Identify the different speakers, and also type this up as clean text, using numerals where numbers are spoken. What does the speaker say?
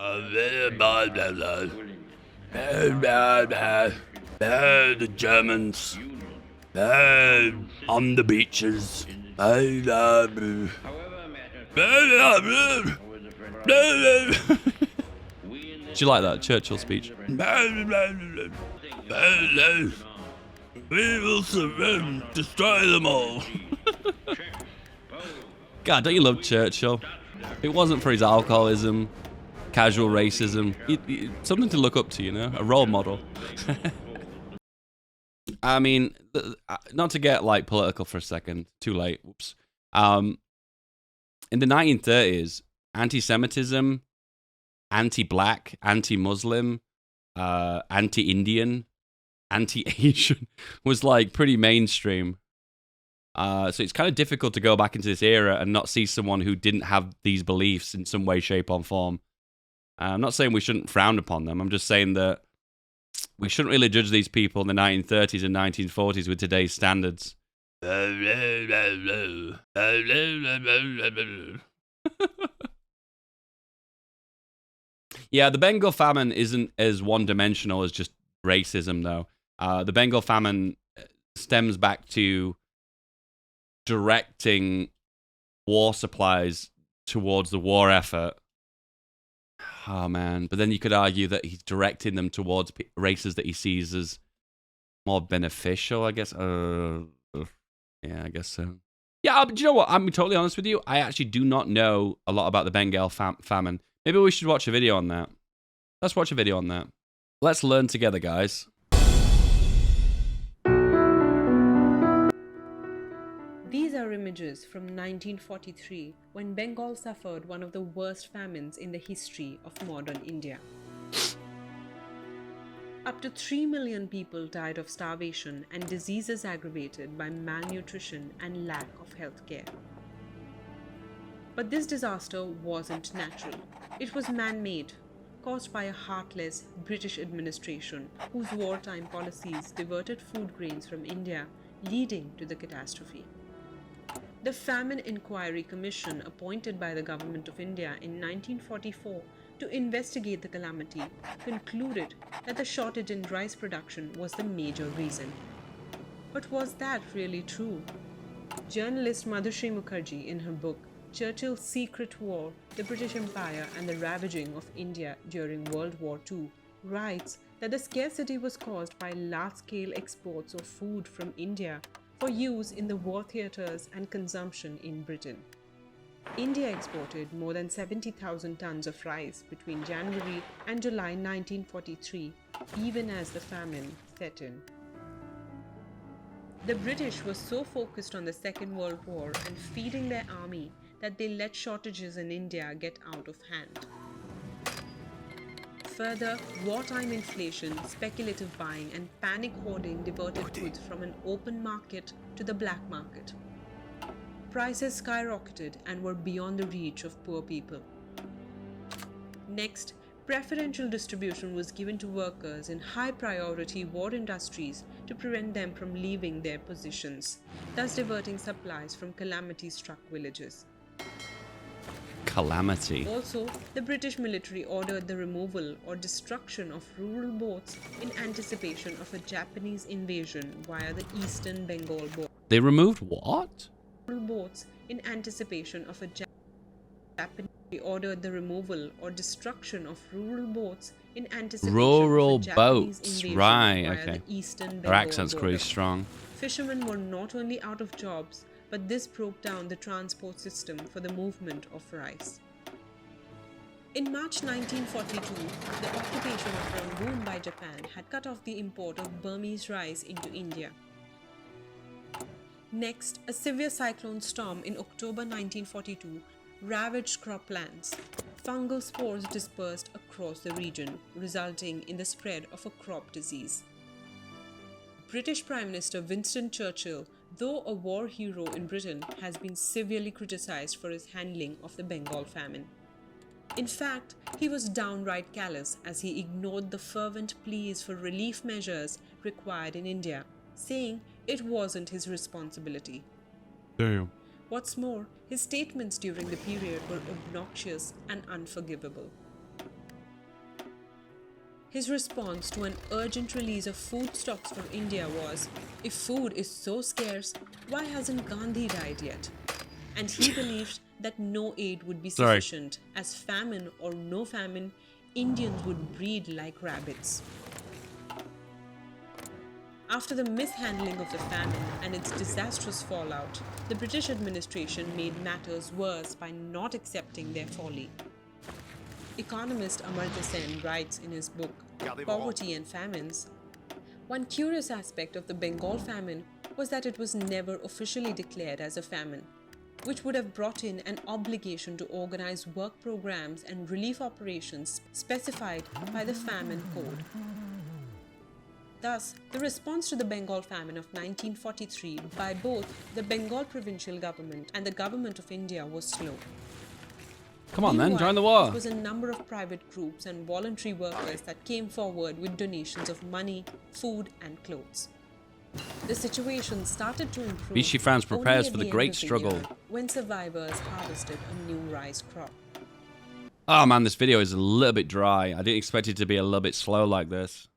Speaker 1: The Germans. On the beaches.
Speaker 2: Did you like that Churchill speech?
Speaker 1: We will destroy them all.
Speaker 2: God, don't you love Churchill? If it wasn't for his alcoholism, casual racism, something to look up to, you know? A role model. I mean, not to get like political for a second, too late, whoops. In the 1930s, anti-Semitism, anti-black, anti-Muslim, anti-Indian, anti-Asian was like pretty mainstream. So it's kind of difficult to go back into this era and not see someone who didn't have these beliefs in some way, shape, or form. I'm not saying we shouldn't frown upon them. I'm just saying that we shouldn't really judge these people in the 1930s and 1940s with today's standards. Yeah, the Bengal famine isn't as one-dimensional as just racism, though. The Bengal famine stems back to directing war supplies towards the war effort. Oh, man. But then you could argue that he's directing them towards races that he sees as more beneficial, I guess. Yeah, I guess so. Yeah, do you know what? I'm totally honest with you. I actually do not know a lot about the Bengal famine. Maybe we should watch a video on that. Let's watch a video on that. Let's learn together, guys.
Speaker 3: These are images from 1943, when Bengal suffered one of the worst famines in the history of modern India. Up to 3 million people died of starvation and diseases aggravated by malnutrition and lack of health care. But this disaster wasn't natural. It was man-made, caused by a heartless British administration whose wartime policies diverted food grains from India, leading to the catastrophe. The Famine Inquiry Commission, appointed by the Government of India in 1944 to investigate the calamity, concluded that the shortage in rice production was the major reason. But was that really true? Journalist Madhushree Mukherjee, in her book Churchill's Secret War, the British Empire and the Ravaging of India during World War II, writes that the scarcity was caused by large-scale exports of food from India for use in the war theatres and consumption in Britain. India exported more than 70,000 tons of rice between January and July 1943, even as the famine set in. The British were so focused on the Second World War and feeding their army that they let shortages in India get out of hand. Further, wartime inflation, speculative buying, and panic hoarding diverted goods from an open market to the black market. Prices skyrocketed and were beyond the reach of poor people. Next, preferential distribution was given to workers in high-priority war industries to prevent them from leaving their positions, thus diverting supplies from calamity-struck villages.
Speaker 2: Calamity.
Speaker 3: Also, the British military ordered the removal or destruction of rural boats in anticipation of a Japanese invasion via the eastern Bengal border.
Speaker 2: They removed what?
Speaker 3: Boats in anticipation of a Japanese ordered the removal or destruction of rural boats in anticipation
Speaker 2: Rural
Speaker 3: of a Japanese
Speaker 2: boats,
Speaker 3: invasion
Speaker 2: right,
Speaker 3: via
Speaker 2: okay.
Speaker 3: the eastern Bengal
Speaker 2: Their accent's
Speaker 3: border.
Speaker 2: pretty strong.
Speaker 3: Fishermen were not only out of jobs, but this broke down the transport system for the movement of rice. In March 1942, the occupation of Rangoon by Japan had cut off the import of Burmese rice into India. Next, a severe cyclone storm in October 1942 ravaged croplands. Fungal spores dispersed across the region, resulting in the spread of a crop disease. British Prime Minister Winston Churchill, though a war hero in Britain, has been severely criticized for his handling of the Bengal famine. In fact, he was downright callous as he ignored the fervent pleas for relief measures required in India, saying it wasn't his responsibility.
Speaker 2: Damn.
Speaker 3: What's more, his statements during the period were obnoxious and unforgivable. His response to an urgent release of food stocks from India was, if food is so scarce, why hasn't Gandhi died yet? And he believed that no aid would be
Speaker 2: Sorry.
Speaker 3: sufficient, as famine or no famine, Indians would breed like rabbits. After the mishandling of the famine and its disastrous fallout, the British administration made matters worse by not accepting their folly. Economist Amartya Sen writes in his book, Poverty and Famines, one curious aspect of the Bengal famine was that it was never officially declared as a famine, which would have brought in an obligation to organize work programs and relief operations specified by the Famine Code. Thus, the response to the Bengal famine of 1943 by both the Bengal provincial government and the government of India was slow.
Speaker 2: Come on then,
Speaker 3: Meanwhile,
Speaker 2: join the war.
Speaker 3: It was a number of private groups and voluntary workers that came forward with donations of money, food, and clothes. The situation started to improve.
Speaker 2: Vichy France
Speaker 3: only
Speaker 2: prepares
Speaker 3: at
Speaker 2: for the
Speaker 3: end
Speaker 2: great
Speaker 3: of
Speaker 2: struggle.
Speaker 3: year when survivors harvested a new rice crop.
Speaker 2: Oh man, this video is a little bit dry. I didn't expect it to be a little bit slow like this.